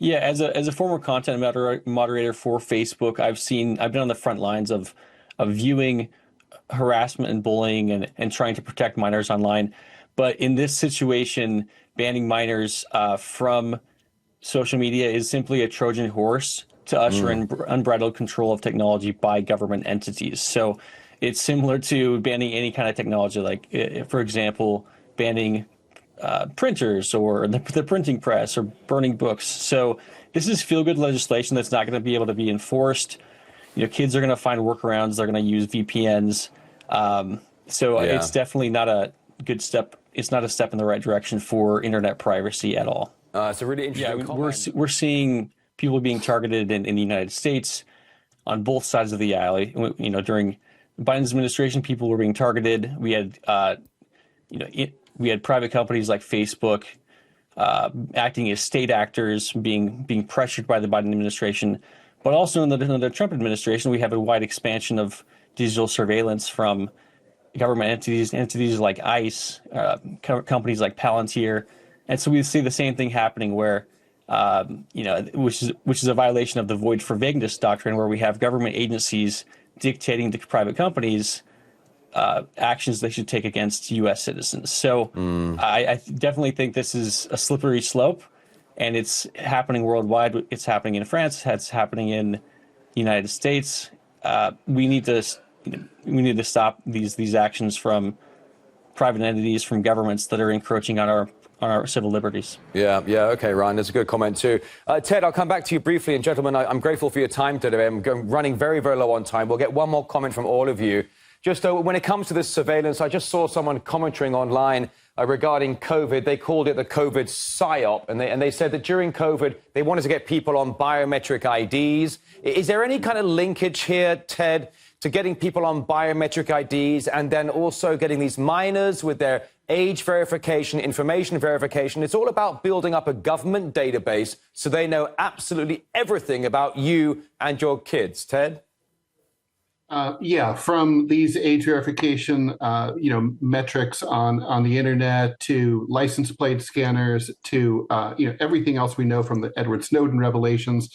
Yeah, as a former content moderator for Facebook, I've been on the front lines of viewing harassment and bullying and trying to protect minors online. But in this situation, banning minors from social media is simply a Trojan horse to usher in unbridled control of technology by government entities. So it's similar to banning any kind of technology, like, for example, banning printers or the printing press or burning books. So this is feel-good legislation that's not going to be able to be enforced. Kids are going to find workarounds. They're going to use VPNs. So Yeah. it's definitely not a good step. It's not a step in the right direction for internet privacy at all. It's a really interesting comment. We're seeing people being targeted in the United States on both sides of the aisle. During Biden's administration, people were being targeted. We had we had private companies like Facebook acting as state actors, being pressured by the Biden administration. But also in the Trump administration, we have a wide expansion of digital surveillance from government entities like ICE, companies like Palantir, and so we see the same thing happening where, which is a violation of the void for vagueness doctrine, where we have government agencies dictating to private companies actions they should take against U.S. citizens. So I definitely think this is a slippery slope, and it's happening worldwide. It's happening in France. It's happening in the United States. We need to stop these actions from private entities, from governments that are encroaching on our civil liberties. Yeah, okay, Ryan, that's a good comment too. Ted, I'll come back to you briefly, and gentlemen, I'm grateful for your time today. I'm running very, very low on time. We'll get one more comment from all of you. Just when it comes to this surveillance, I just saw someone commenting online regarding COVID. They called it the COVID psyop, and they said that during COVID, they wanted to get people on biometric IDs. Is there any kind of linkage here, Ted, to getting people on biometric IDs and then also getting these minors with their age verification, information verification? It's all about building up a government database so they know absolutely everything about you and your kids. Ted? Yeah, from these age verification, metrics on the internet to license plate scanners to everything else we know from the Edward Snowden revelations.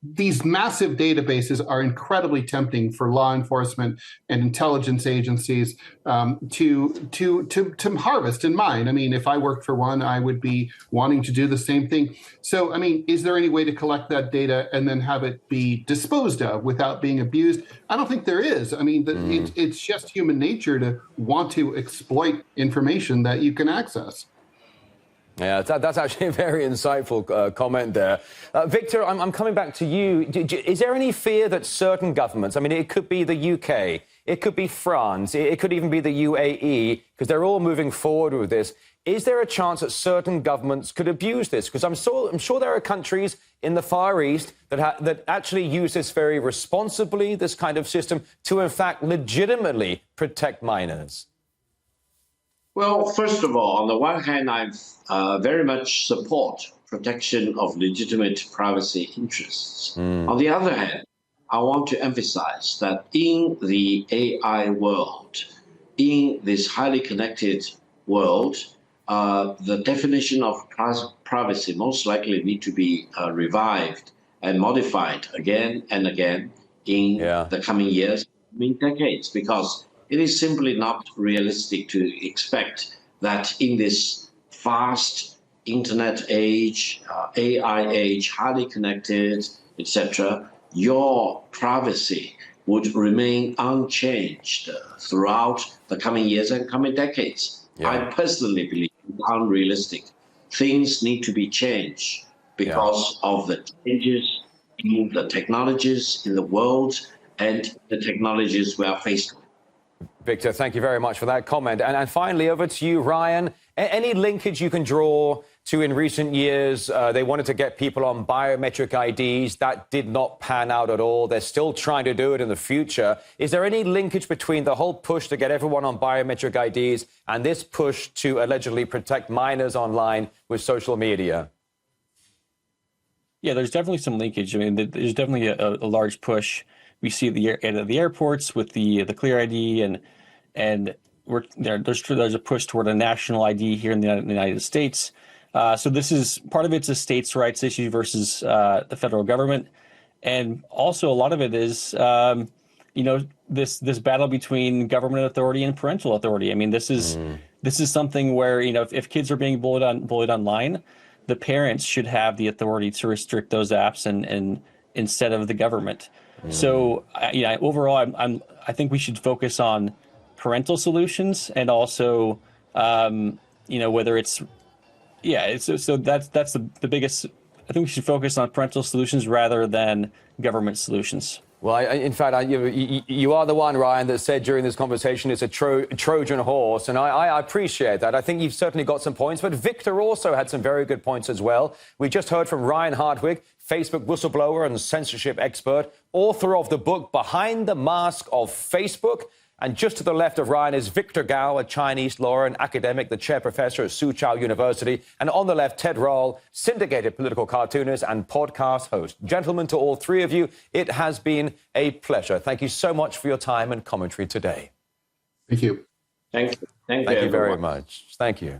These massive databases are incredibly tempting for law enforcement and intelligence agencies to harvest and mine. I mean, if I worked for one, I would be wanting to do the same thing. So, I mean, is there any way to collect that data and then have it be disposed of without being abused? I don't think there is. I mean, it's just human nature to want to exploit information that you can access. Yeah, that's actually a very insightful comment there. Victor, I'm coming back to you. Is there any fear that certain governments, I mean, it could be the UK, it could be France, it could even be the UAE, because they're all moving forward with this. Is there a chance that certain governments could abuse this? Because I'm sure there are countries in the Far East that actually use this very responsibly, this kind of system, to in fact legitimately protect minors. Well, first of all, on the one hand, I very much support protection of legitimate privacy interests. On the other hand, I want to emphasize that in the AI world, in this highly connected world, the definition of privacy most likely need to be revived and modified again and again in the coming years, I mean decades, because it is simply not realistic to expect that in this fast internet age, AI age, highly connected, etc., your privacy would remain unchanged throughout the coming years and coming decades. I personally believe it's unrealistic. Things need to be changed because of the changes in the technologies in the world and the technologies we are faced with. Victor, thank you very much for that comment. And finally, over to you, Ryan. Any linkage you can draw to in recent years? They wanted to get people on biometric IDs. That did not pan out at all. They're still trying to do it in the future. Is there any linkage between the whole push to get everyone on biometric IDs and this push to allegedly protect minors online with social media? Yeah, there's definitely some linkage. I mean, there's definitely a large push. We see at the airports with the Clear ID, and there's a push toward a national ID here in the United States. So this is part of it's a states' rights issue versus the federal government, and also a lot of it is this battle between government authority and parental authority. I mean, this is something where if kids are being bullied online, the parents should have the authority to restrict those apps and instead of the government. So overall, I think we should focus on parental solutions and also whether it's so that's the biggest. I think we should focus on parental solutions rather than government solutions. Well, in fact, you are the one, Ryan, that said during this conversation it's a Trojan horse, and I appreciate that. I think you've certainly got some points, but Victor also had some very good points as well. We just heard from Ryan Hartwig, Facebook whistleblower and censorship expert, author of the book Behind the Mask of Facebook. And just to the left of Ryan is Victor Gao, a Chinese lawyer and academic, the chair professor at Soochow University. And on the left, Ted Rall, syndicated political cartoonist and podcast host. Gentlemen, to all three of you, it has been a pleasure. Thank you so much for your time and commentary today. Thank you. Thank you. Thank you very much. Thank you.